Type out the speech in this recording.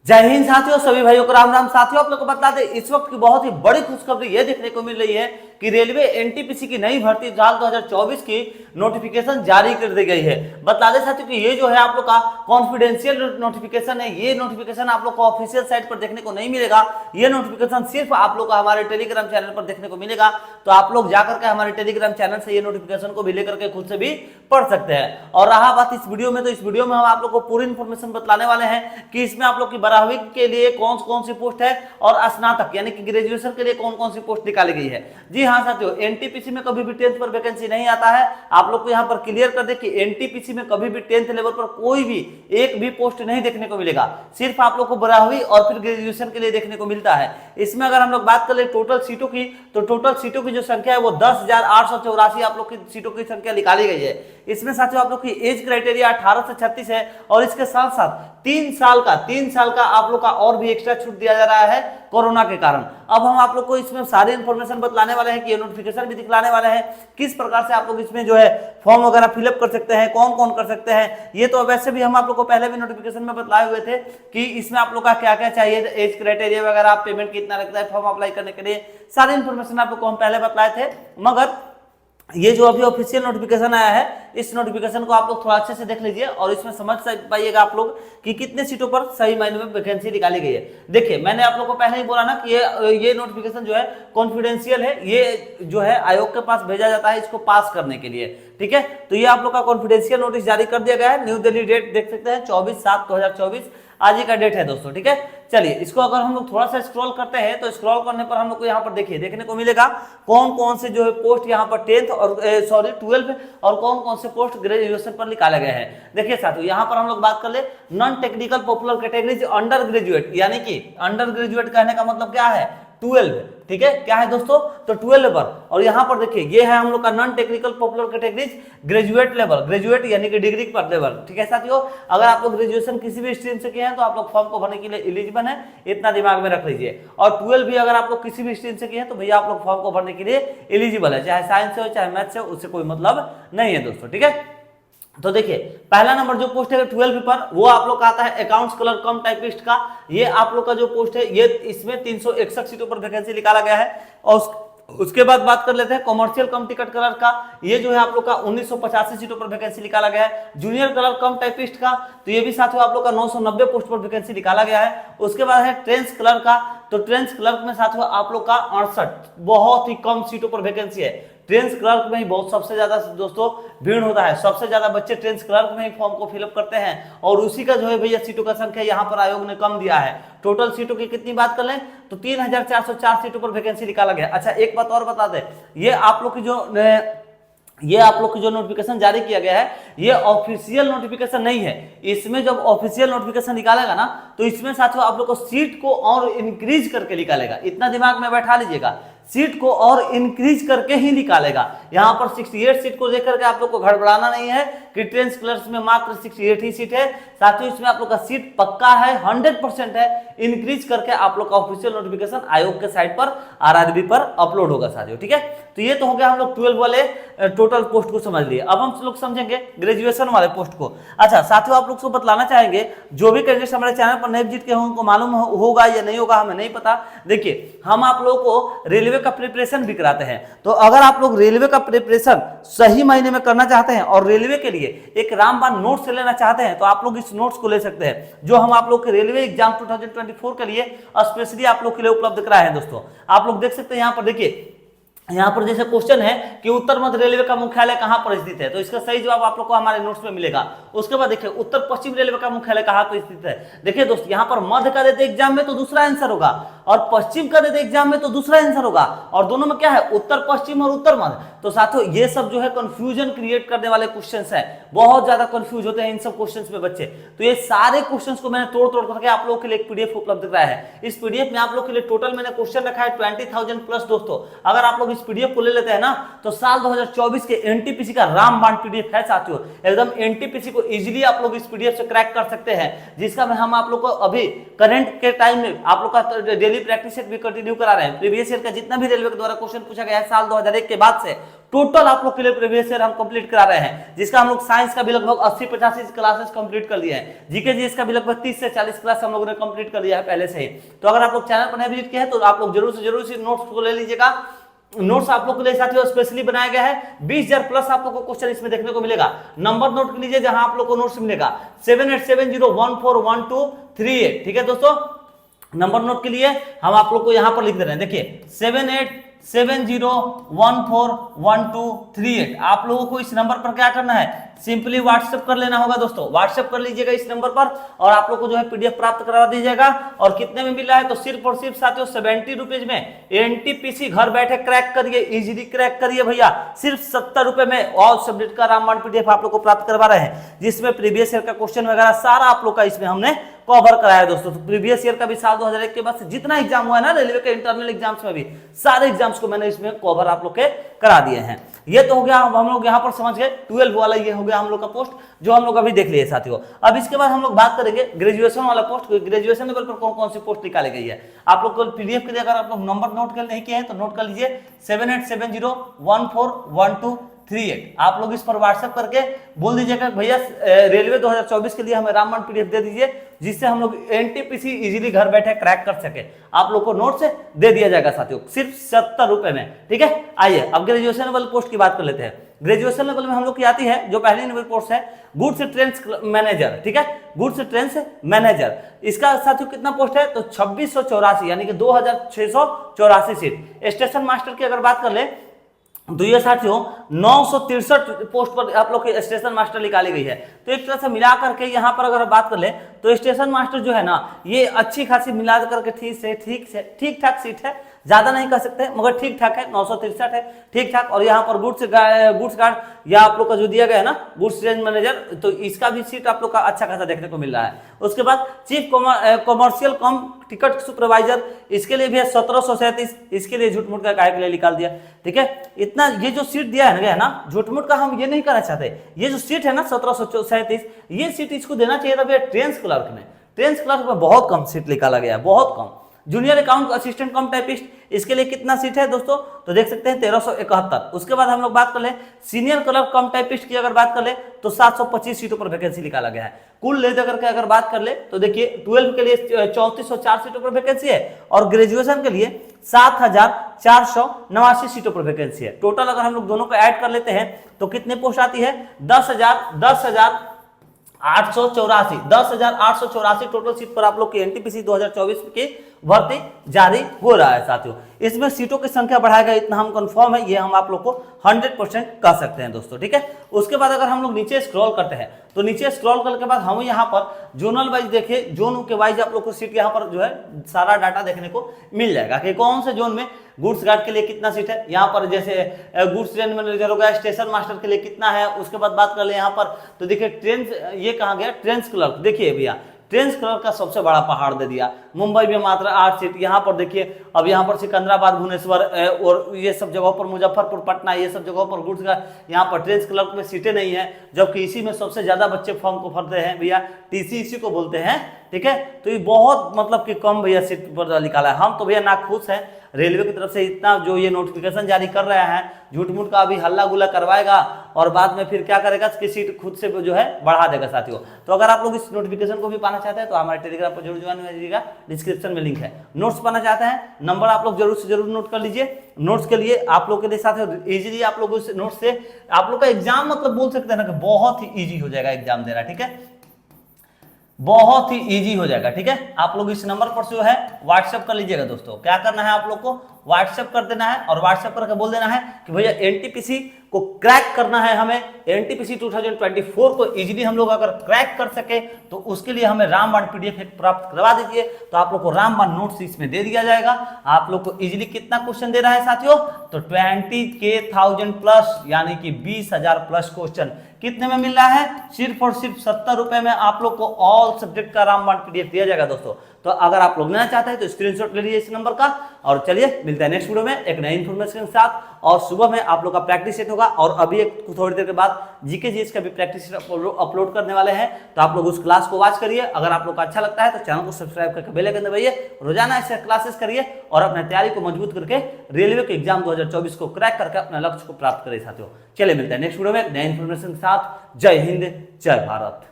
जय हिंद साथियों, सभी भाइयों को राम राम। साथियों, आप लोग को बता दें, इस वक्त की बहुत ही बड़ी खुशखबरी ये देखने को मिल रही है कि रेलवे एनटीपीसी की नई भर्ती साल 2024 की नोटिफिकेशन जारी कर दी गई है। बता दें साथियों कि ये जो है आप लोग का कॉन्फिडेंशियल नोटिफिकेशन है। ये नोटिफिकेशन आप लोग को ऑफिशियल साइट पर देखने को नहीं मिलेगा। ये नोटिफिकेशन सिर्फ आप लोग का हमारे टेलीग्राम चैनल पर देखने को मिलेगा। तो आप लोग जाकर के हमारे टेलीग्राम चैनल से ये नोटिफिकेशन को भी लेकर के खुद से भी पढ़ सकते हैं। और रहा बात इस वीडियो में, तो इस वीडियो में हम आप लोग को पूरी इंफॉर्मेशन बतलाने वाले हैं कि इसमें आप लोग की बारहवीं के लिए कौन कौन सी पोस्ट है और स्नातक यानी कि ग्रेजुएशन के लिए कौन कौन सी पोस्ट निकाली गई है। जी हाँ साथियों, एनटीपीसी में कभी भी 10th पर वैकेंसी नहीं आता है। आप लोग को यहाँ पर क्लियर कर दे कि एनटीपीसी में कभी भी 10th लेवल पर कोई भी एक भी पोस्ट नहीं देखने को मिलेगा। सिर्फ आप लोग को बारहवीं और फिर ग्रेजुएशन के लिए देखने को मिलता है। इसमें अगर हम लोग बात कर ले टोटल सीटों की, तो टोटल सीटों की जो संख्या है वो 10,884 आप लोग की सीटों की संख्या निकाली गई है। इसमें साथियों आप लोग की एज क्राइटेरिया 18 से 36 है और इसके साथ साथ 3 साल का आप लोग का और भी एक्स्ट्रा छूट दिया जा रहा है कोरोना के कारण। अब हम आप लोग को इसमें सारी इंफॉर्मेशन बतलाने वाले हैं कि ये नोटिफिकेशन भी दिखलाने वाले हैं, किस प्रकार से आप लोग इसमें जो है फॉर्म वगैरह फिलअप कर सकते हैं, कौन कौन कर सकते हैं। ये तो वैसे भी हम आप लोग को पहले भी नोटिफिकेशन में बतलाए हुए थे कि इसमें आप लोग का क्या क्या चाहिए, एज क्राइटेरिया वगैरह, पेमेंट कितना लगता है फॉर्म अप्लाई करने के लिए, सारी इंफॉर्मेशन आप लोग को हम पहले बतलाए थे। मगर ये जो अभी ऑफिशियल नोटिफिकेशन आया है, इस नोटिफिकेशन को आप लोग थोड़ा अच्छे से देख लीजिए और इसमें समझ पाइएगा आप लोग कि कितने सीटों पर सही मायने में वैकेंसी निकाली गई है। देखिए, मैंने आप लोग को पहले ही बोला ना कि ये नोटिफिकेशन जो है कॉन्फिडेंशियल है। ये जो है आयोग के पास भेजा जाता है इसको पास करने के लिए, ठीक है। तो ये आप लोग का कॉन्फिडेंशियल नोटिस जारी कर दिया गया है। न्यू दिल्ली डेट देख सकते हैं 24/7/2024 आज ही का डेट है दोस्तों, ठीक है। चलिए, इसको अगर हम लोग थोड़ा सा स्क्रॉल करते हैं तो स्क्रॉल करने पर हम लोग को यहाँ पर देखिए देखने को मिलेगा कौन कौन से जो है पोस्ट यहाँ पर 10th और 12 और कौन कौन से पोस्ट ग्रेजुएशन पर निकाले गए हैं। देखिए साथियों, यहाँ पर हम लोग बात कर ले non technical popular categories under graduate, यानी कि अंडर ग्रेजुएट कहने का मतलब क्या है, 12, ठीक है। क्या है दोस्तों, तो 12 लेवल। और यहाँ पर देखिए ये है हम लोग का non technical popular categories graduate level, graduate यानी कि डिग्री पर लेवल, ठीक है साथियों। अगर आप लोग ग्रेजुएशन किसी भी स्ट्रीम से किए हैं तो आप लोग फॉर्म को भरने के लिए एलिजिबल है, इतना दिमाग में रख लीजिए। और 12 भी अगर आप लोग किसी भी स्ट्रीम से किए हैं तो भैया आप लोग फॉर्म को भरने के लिए एलिजिबल है, चाहे साइंस से हो चाहे मैथ्स से, उससे कोई मतलब नहीं है दोस्तों, ठीक है। तो देखिए, पहला नंबर जो पोस्ट है 12 पर, वो आप लोग का आता है अकाउंट्स क्लर्क कम टाइपिस्ट का। ये आप लोग का जो पोस्ट है, ये इसमें 361 सीटों पर वैकेंसी निकाला गया है। और उसके बाद बात कर लेते हैं कॉमर्शियल कम टिकट क्लर्क का। ये जो है आप लोग का 1985 सीटों पर वैकेंसी निकाला गया है। जूनियर क्लर्क कम टाइपिस्ट का, तो ये भी साथियों आप लोग का 990 पोस्ट पर वैकेंसी निकाला गया है। उसके बाद है ट्रेंच क्लर्क का, तो ट्रेंच क्लर्क में साथियों आप लोग का 68, बहुत ही कम सीटों पर वैकेंसी है। ट्रेंच क्लर्क में ही बहुत सबसे ज्यादा दोस्तों भीड़ होता है, सबसे ज्यादा बच्चे ट्रेंच क्लर्क में ही फॉर्म को फिलअप करते हैं और उसी का जो है भैया सीटों का संख्या यहाँ पर आयोग ने कम दिया है। टोटल सीटों की कितनी बात कर लें तो 3,404 सीटों पर वैकेंसी निकाला गया। अच्छा, एक बात और बता दें, ये आप लोग की जो नोटिफिकेशन जारी किया गया है, ये ऑफिशियल नोटिफिकेशन नहीं है। इसमें जब ऑफिशियल नोटिफिकेशन निकालेगा ना, तो इसमें साथियों आप लोग को सीट को और इंक्रीज करके निकालेगा। इतना दिमाग में बैठा लीजिएगा, सीट को और इंक्रीज करके ही निकालेगा। यहाँ पर 68 सीट को लेकर के आप लोग को गड़बड़ाना नहीं है कि ट्रेंच क्लर्क्स में मात्र 68 ही सीट है। साथियों, इसमें आप लोग का सीट पक्का है, 100% है। इंक्रीज करके आप लोग का ऑफिशियल नोटिफिकेशन आयोग के साइट पर आरआरबी पर अपलोड होगा साथियों, ठीक है। तो ये तो हो गया हम लोग 12 वाले टोटल पोस्ट को समझ लिए। अब हम लोग समझेंगे ग्रेजुएशन वाले पोस्ट को। अच्छा साथियों, आप लोग को बतलाना चाहेंगे, जो भी कैंडिडेट हमारे चैनल पर नए विजिट के हों, उनको मालूम होगा या नहीं होगा हमें नहीं पता। देखिए, हम आप लोगों को रेलवे का प्रिपरेशन भी कराते हैं। तो अगर आप लोग रेलवे का प्रिपरेशन सही मायने में करना चाहते हैं और रेलवे के लिए एक रामबाण नोट से लेना चाहते हैं, तो आप लोग इस नोट्स को ले सकते हैं, जो हम आप लोग के रेलवे एग्जाम 2024 के लिए स्पेशली आप लोग के लिए उपलब्ध कराए हैं दोस्तों। आप लोग देख सकते हैं यहाँ पर, देखिए यहाँ पर जैसे क्वेश्चन है कि उत्तर मध्य रेलवे का मुख्यालय कहां पर स्थित है, तो इसका सही जवाब आप लोग को हमारे नोट्स में मिलेगा। उसके बाद देखिए उत्तर पश्चिम रेलवे का मुख्यालय कहां पर स्थित है। देखिए दोस्त, यहाँ पर मध्य का देते एग्जाम में तो दूसरा आंसर होगा और पश्चिम का देते एग्जाम में तो दूसरा आंसर होगा, और दोनों में क्या है, उत्तर पश्चिम और उत्तर मध्य। तो साथियों, ये सब जो है कंफ्यूजन क्रिएट करने वाले क्वेश्चंस हैं, बहुत ज्यादा कंफ्यूज होते हैं इन सब क्वेश्चंस में बच्चे। तो ये सारे क्वेश्चंस को मैंने तोड़ करके आप लोगों के लिए एक पीडीएफ उपलब्ध कराया है। इस पीडीएफ में आप लोग के लिए टोटल मैंने क्वेश्चन रखा है 20,000 प्लस दोस्तों। अगर आप लोग इस पीडीएफ को ले लेते हैं ना, तो साल 2024 के एनटीपीसी का रामबाण पीडीएफ है साथियों। एकदम एनटीपीसी को इजीली आप लोग इस पीडीएफ से क्रैक कर सकते हैं, जिसका मैं हम आप लोग को अभी करंट के टाइम में आप लोग का डेली प्रैक्टिस सेट भी कंटिन्यू करा रहे हैं। प्रीवियस ईयर का जितना भी रेलवे के द्वारा क्वेश्चन पूछा गया है साल 2001 के बाद से, टोटल आप लोग के लिए प्रीवियस ईयर हम कंप्लीट करा रहे हैं, जिसका हम लोग साइंस का भी लगभग 80-85 क्लासेस कंप्लीट कर लिए हैं, जीके जीएस का भी लगभग 30 से 40 क्लास हम लोगों ने कंप्लीट कर लिया है पहले से ही। तो अगर आप लोग चैनल पर नए विजिट किए हैं तो आप लोग जरूर से जरूर इस नोट्स को ले लीजिएगा। नोट्स आप लोग के लिए साथियों स्पेशली बनाया गया है, 20,000 प्लस आप लोग को क्वेश्चन इसमें देखने को मिलेगा। नंबर नोट कर लीजिए जहां आप लोग को नोट्स मिलेगा 7870141238। ठीक है दोस्तों, नंबर नोट के लिए हम आप लोग को यहां पर लिख दे रहे हैं, देखिए 7870141238। आप लोगों को इस नंबर पर क्या करना है, सिंपली व्हाट्सएप कर लेना होगा दोस्तों, व्हाट्सएप कर लीजिएगा इस नंबर पर और आप लोग को जो है पीडीएफ प्राप्त करा दीजिएगा। और कितने में मिल रहा है, तो सिर्फ और सिर्फ साथियों 70 रुपीज में एनटीपीसी घर बैठे क्रैक करिए, इजीली क्रैक करिए भैया, सिर्फ 70 रुपए में ऑल सब्जेक्ट का रामबाण पीडीएफ आप लोग को प्राप्त करवा रहे हैं, जिसमें प्रीवियस ईयर का क्वेश्चन वगैरह सारा आप लोग का इसमें हमने कवर कराया है दोस्तों। तो प्रीवियस ईयर का भी साल 2001 के बाद जितना एग्जाम हुआ है ना रेलवे के इंटरनल एग्जाम्स में भी, सारे एग्जाम्स को मैंने इसमें कवर आप लोग के करा दिए हैं। ये तो हो गया, हम लोग यहाँ पर समझ गए 12 वाला, ये हो गया हम लोग का पोस्ट जो हम लोग अभी देख लिए साथियों। अब इसके बाद हम लोग बात करेंगे ग्रेजुएशन वाला पोस्ट, ग्रेजुएशन लेवल पर कौन कौन सी पोस्ट निकाली गई है। आप लोग को पीडीएफ के लिए अगर आप लोग नंबर नोट कर नहीं किए हैं तो नोट कर लीजिए 7870141238। आप लोग इस पर व्हाट्सएप करके बोल दीजिएगा भैया रेलवे 2024 के लिए हमें रामबाण पीडीएफ दे दीजिए, जिससे हम लोग एनटीपीसी इजीली घर बैठे क्रैक कर सके। आप लोग को नोट से दे दिया जाएगा साथियों, सिर्फ 70 रुपए में। ठीक है, आइए अब ग्रेजुएशन लेवल पोस्ट की बात कर लेते हैं। ग्रेजुएशन लेवल में हम लोग की आती है जो पहली लेवल पोस्ट है गुड्स ट्रेन्स मैनेजर। ठीक है, गुड्स ट्रेन्स मैनेजर, इसका साथियों कितना पोस्ट है, तो 2684 यानी कि 2684 सीट। स्टेशन मास्टर की अगर बात कर ले तो ये साथियों 963 पोस्ट पर आप लोग की स्टेशन मास्टर निकाली गई है। तो एक तरह से मिला करके यहाँ पर अगर बात कर ले तो स्टेशन मास्टर जो है ना, ये अच्छी खासी मिला करके ठीक ठाक सीट है, ज्यादा नहीं कह सकते मगर ठीक ठाक है, 963 है, ठीक ठाक। और यहाँ पर गुड्स गार्ड या आप लोग का जो दिया गया है ना गुड्स रेंज मैनेजर, तो इसका भी सीट आप लोग का अच्छा खासा देखने को मिल रहा है। उसके बाद चीफ कॉमर्शियल कम टिकट सुपरवाइजर, इसके लिए भी है 1737, इसके लिए झूठ मूठ का काय के लिए निकाल दिया। ठीक है, इतना ये जो सीट दिया है ना, झूठ मूठ का हम ये नहीं करना चाहते, ये जो सीट है ना 1737, ये सीट इसको देना चाहिए था भैया ट्रेंस क्लर्क में। ट्रेंस क्लर्क में बहुत कम सीट निकाला गया है, बहुत कम। Junior account assistant cum typist, इसके लिए कितना सीट है दोस्तों, तो देख सकते हैं 1371। उसके बाद हम लोग बात कर ले सीनियर क्लर्क कम टाइपिस्ट की अगर बात कर ले तो 725 सीटों पर वैकेंसी निकाला गया है। कुल ले जाकर के अगर बात कर ले तो देखिए 12 के लिए 3404 सीटों पर वैकेंसी है और ग्रेजुएशन के लिए 7489 सीटों पर वैकेंसी है। टोटल अगर हम लोग दोनों को ऐड कर लेते हैं तो कितने पोस्ट आती है, 10,884 टोटल सीट पर आप लोग की एनटीपीसी 2024 की भर्ती जारी हो रहा है साथियों। इसमें सीटों की संख्या बढ़ाएगा इतना हम कंफर्म है, ये हम आप लोग को 100% कह सकते हैं दोस्तों। ठीक है, उसके बाद अगर हम लोग नीचे स्क्रॉल करते हैं तो नीचे स्क्रॉल करने के बाद हम यहाँ पर जोनल वाइज देखिए, जोन के वाइज आप लोग को सीट यहाँ पर जो है सारा डाटा देखने को मिल जाएगा कि कौन से जोन में गुड्स गार्ड के लिए कितना सीट है। यहाँ पर जैसे गुड्स रेंज मैनेजर हो गया, स्टेशन मास्टर के लिए कितना है। उसके बाद बात कर ले यहाँ पर तो देखिए ट्रेन, ये कहाँ गया ट्रेन्स क्लर्क, देखिए भैया ट्रेन्स क्लर्क का सबसे बड़ा पहाड़ दे दिया। मुंबई में मात्र 8 सीट, यहाँ पर देखिए अब यहाँ पर सिकंदराबाद, भुवनेश्वर और ये सब जगहों पर, मुजफ्फरपुर, पटना, ये सब जगहों पर गुड्स गार्ड, यहाँ पर ट्रेन्स क्लर्क में सीटें नहीं है, जबकि इसी में सबसे ज्यादा बच्चे फॉर्म को भरते हैं भैया, टीसी इसी को बोलते हैं। ठीक है, तो ये बहुत मतलब कि कम भैया सीट पर निकाला है। हम तो भैया नाखुश हैं रेलवे की तरफ से, इतना जो ये नोटिफिकेशन जारी कर रहा है, झूठ मूठ का अभी हल्ला गुल्ला करवाएगा और बाद में फिर क्या करेगा कि सीट खुद से जो है बढ़ा देगा साथियों। तो अगर आप लोग इस नोटिफिकेशन को भी पाना चाहते हैं तो हमारे टेलीग्राम पर जरूर ज्वाइन कीजिएगा, डिस्क्रिप्शन में लिंक है। नोट्स पाना चाहते हैं, नंबर आप लोग जरूर से जरूर नोट कर लीजिए। नोट्स के लिए आप लोग के लिए साथ इजीली आप लोग उस नोट्स से आप लोग का एग्जाम मतलब बोल सकते हैं ना कि बहुत ही ईजी हो जाएगा एग्जाम देना। ठीक है, बहुत ही इजी हो जाएगा। ठीक है, आप लोग इस नंबर पर जो है व्हाट्सएप कर लीजिएगा दोस्तों। क्या करना है, आप लोग को व्हाट्सएप कर देना है और व्हाट्सएप करके बोल देना है कि भैया एनटीपीसी को क्रैक करना है हमें, एनटीपीसी 2024 को इजीली हम लोग अगर क्रैक कर सके तो उसके लिए हमें रामबाण पीडीएफ प्राप्त करवा दीजिए। तो आप लोग को रामबाण नोट्स इसमें दे दिया जाएगा। आप लोग को इजीली कितना क्वेश्चन दे रहा है साथियों, तो 20,000 प्लस यानी कि 20,000 प्लस क्वेश्चन कितने में मिल रहा है, सिर्फ और सिर्फ 70 रुपए में आप लोग को ऑल सब्जेक्ट का रामबाण पीडीएफ दिया जाएगा दोस्तों। तो अगर आप लोग लेना चाहते हैं तो स्क्रीनशॉट ले लीजिए इस नंबर का। और चलिए मिलते हैं नेक्स्ट वीडियो में एक नई इन्फॉर्मेशन के साथ। और सुबह में आप लोग का प्रैक्टिस सेट होगा और अभी एक थोड़ी देर के बाद जीके जीएस का भी प्रैक्टिस सेट अपलोड करने वाले हैं, तो आप लोग उस क्लास को वॉच करिए। अगर आप लोग को अच्छा लगता है तो चैनल को सब्सक्राइब करके बेल आइकन दबाइए, रोजाना ऐसे क्लासेस करिए और अपने तैयारी को मजबूत करके रेलवे के एग्जाम 2024 को क्रैक करके अपने लक्ष्य को प्राप्त करें साथियों। चलिए मिलते हैं नेक्स्ट वीडियो में नए इन्फॉर्मेशन के साथ। जय हिंद, जय भारत।